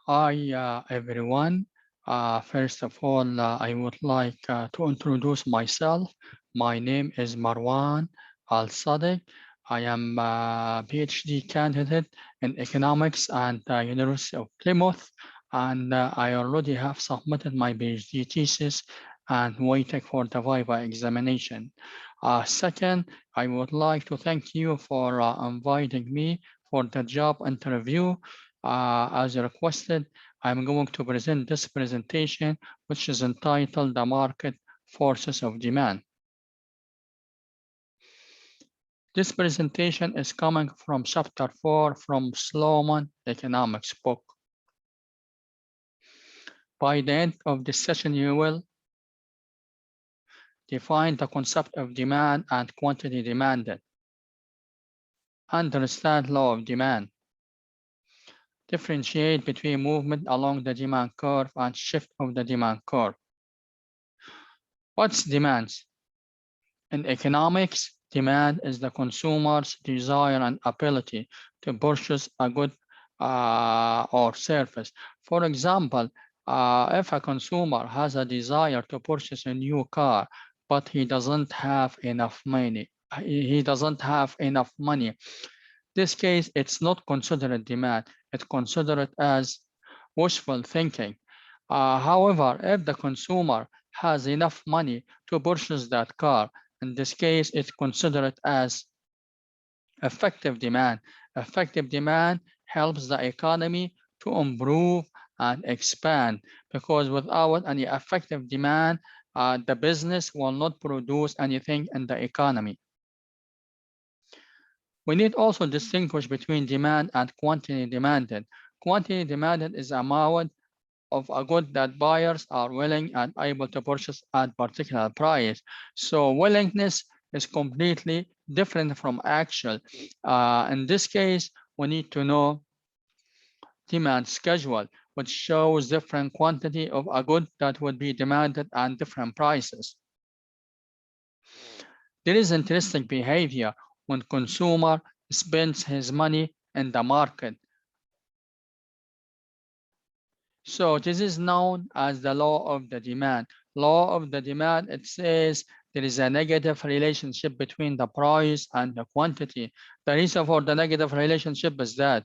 Hi, everyone. First of all, I would like to introduce myself. My name is Marwan Al Sadiq. I am a PhD candidate in economics at the University of Plymouth, and I already have submitted my PhD thesis and waiting for the Viva examination. Second, I would like to thank you for inviting me for the job interview. As requested, I'm going to present this presentation, which is entitled The Market Forces of Demand. This presentation is coming from chapter 4 from Sloman Economics book. By the end of this session, you will define the concept of demand and quantity demanded, understand law of demand, differentiate between movement along the demand curve and shift of the demand curve. What's demand? In economics, demand is the consumer's desire and ability to purchase a good or service. For example, if a consumer has a desire to purchase a new car, but he doesn't have enough money, this case, it's not considered demand. It's considered as wishful thinking. However, if the consumer has enough money to purchase that car, in this case, it's considered as effective demand. Effective demand helps the economy to improve and expand, because without any effective demand, the business will not produce anything in the economy. We need also distinguish between demand and quantity demanded. Quantity demanded is amount of a good that buyers are willing and able to purchase at particular price. So willingness is completely different from actual. In this case, we need to know demand schedule, which shows different quantity of a good that would be demanded and different prices. There is interesting behavior when consumer spends his money in the market. So this is known as the law of the demand. Law of the demand, it says there is a negative relationship between the price and the quantity. The reason for the negative relationship is that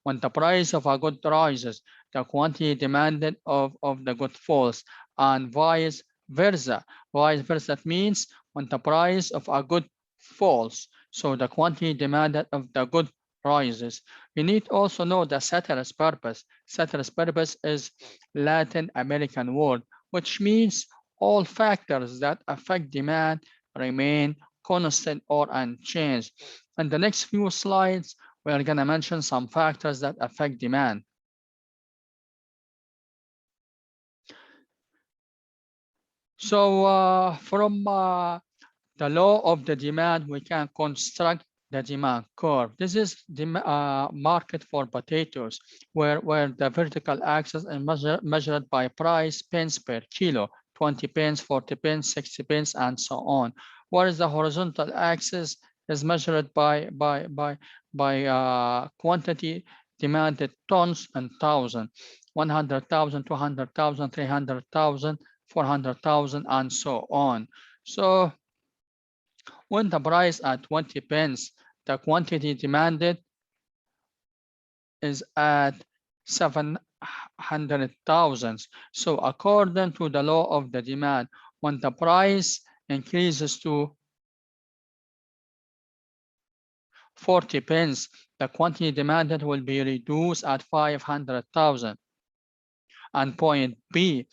when the price of a good rises, the quantity demanded of the good falls, and vice versa. Vice versa means when the price of a good falls, so the quantity demanded of the good rises. You need also know the ceteris paribus. Ceteris paribus is Latin American word, which means all factors that affect demand remain constant or unchanged. In the next few slides, we are going to mention some factors that affect demand. So from the law of the demand, we can construct the demand curve. This is the market for potatoes, where the vertical axis is measured by price pence per kilo, 20 pence, 40 pence, 60 pence, and so on. Whereas the horizontal axis is measured by quantity demanded tons and thousand, 100,000, 200,000, 300,000, 400,000, and so on. So when the price at 20 pence, the quantity demanded is at 700,000. So according to the law of the demand, when the price increases to 40 pence, the quantity demanded will be reduced at 500,000. And point B,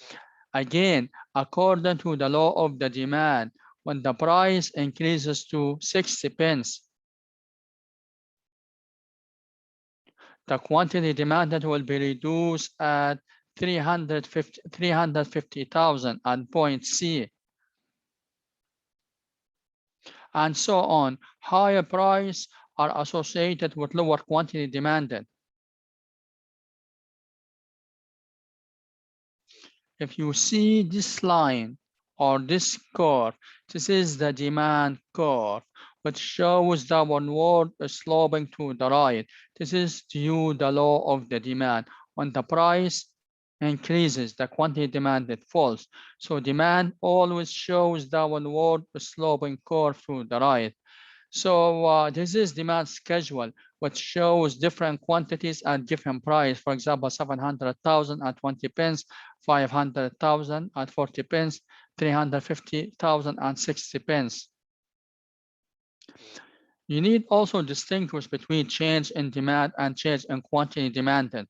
again, according to the law of the demand, when the price increases to 60 pence, the quantity demanded will be reduced at 350,000 and point C, and so on. Higher price are associated with lower quantity demanded. If you see this line or this curve, this is the demand curve, which shows the downward sloping to the right. This is due to the law of the demand. when the price increases, the quantity demanded falls. So demand always shows downward sloping curve to the right. So this is demand schedule, which shows different quantities at different price. For example, 700,000 at 20 pence, 500,000 at 40 pence, 350,000 at 60 pence. You need also distinguish between change in demand and change in quantity demanded.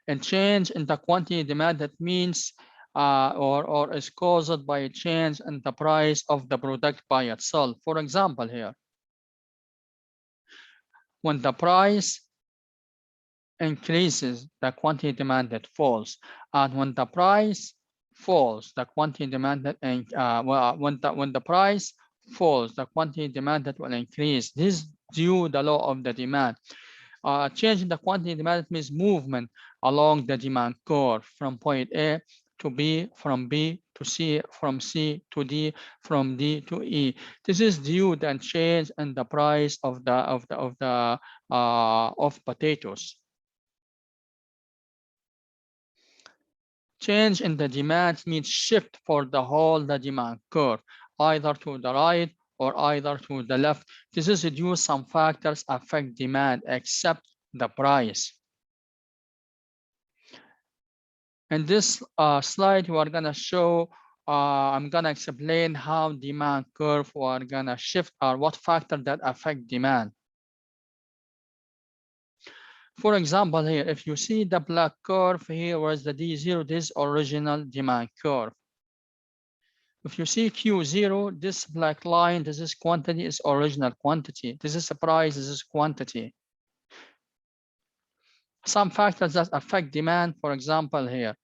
And change in the quantity demanded means or is caused by a change in the price of the product by itself. For example, here, when the price increases, the quantity demanded falls, and when the price falls, the quantity demanded when the price falls, the quantity demanded will increase. This is due to the law of the demand. Change in the quantity demanded means movement along the demand curve from point A to B, from B to C, from C to D, from D to E. This is due to change in the price of potatoes. Change in the demand means shift for the whole the demand curve, either to the right or either to the left. This is due some factors affect demand except the price. In this slide, we are gonna show, I'm gonna explain how demand curve are gonna shift or what factor that affect demand. For example, here, if you see the black curve here, where's the D0, this original demand curve. If you see Q0, this black line, this is quantity, is original quantity. This is the price, this is quantity. Some factors that affect demand, for example, here.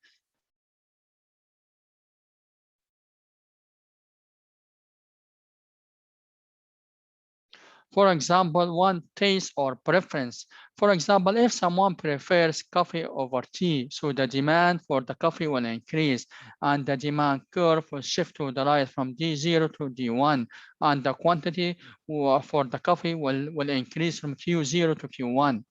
For example, one taste or preference. For example, if someone prefers coffee over tea, so the demand for the coffee will increase and the demand curve will shift to the right from D0 to D1, and the quantity for the coffee will increase from Q0 to Q1.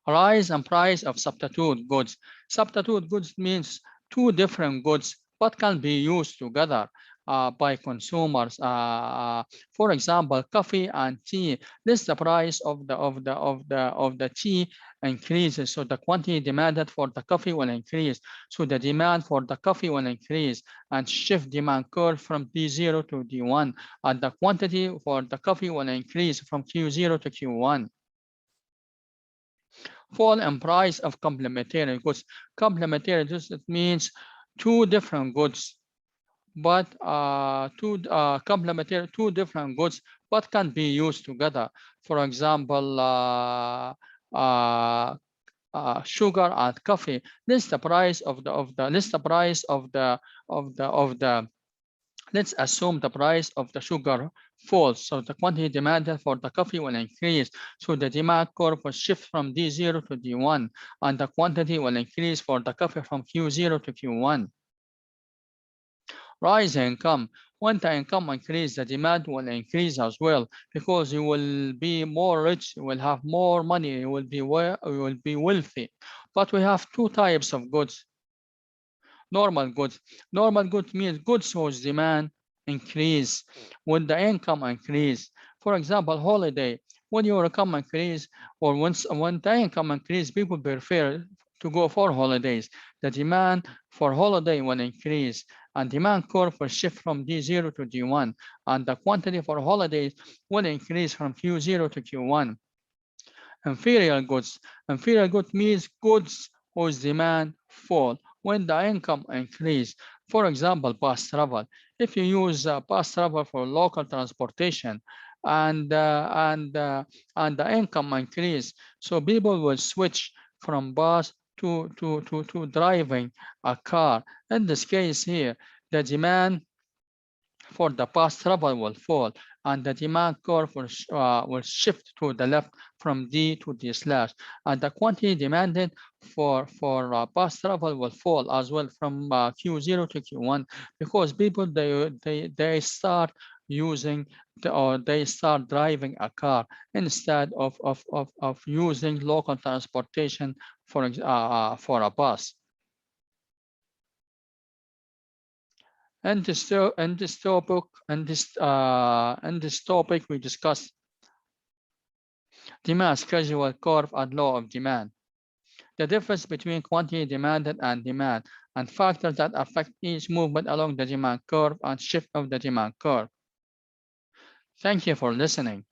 Rise and price of substitute goods. Substitute goods means two different goods but can be used together by consumers. For example, coffee and tea. This the price of the tea increases, so the quantity demanded for the coffee will increase. So the demand for the coffee will increase and shift demand curve from D0 to D1, and the quantity for the coffee will increase from Q0 to Q1. Fall in price of complementary goods. Complementary goods, it means two different goods, but complementary, two different goods, but can be used together. For example, sugar and coffee. This is the price of the let's assume the price of the sugar falls, so the quantity demanded for the coffee will increase. So the demand curve will shift from D0 to D1, and the quantity will increase for the coffee from Q0 to Q1. Rise in income. When the income increases, the demand will increase as well, because you will be more rich, you will have more money, you will be wealthy. But we have two types of goods. Normal goods. Normal goods means goods whose demand increase when the income increase. For example, holiday. When your income increase or when the income increase, people prefer to go for holidays. The demand for holiday will increase, and demand curve will shift from D0 to D1, and the quantity for holidays will increase from Q0 to Q1. Inferior goods. Inferior goods means goods whose demand fall when the income increase. For example, bus travel. If you use bus travel for local transportation and the income increase, so people will switch from bus to driving a car. In this case here, the demand for the bus travel will fall, and the demand curve will shift to the left from D to D slash, and the quantity demanded for bus travel will fall as well from Q0 to Q1, because people they start using or they start driving a car instead of using local transportation for a bus. And this topic we discussed demand schedule curve and law of demand, the difference between quantity demanded and demand, and factors that affect each movement along the demand curve and shift of the demand curve. Thank you for listening.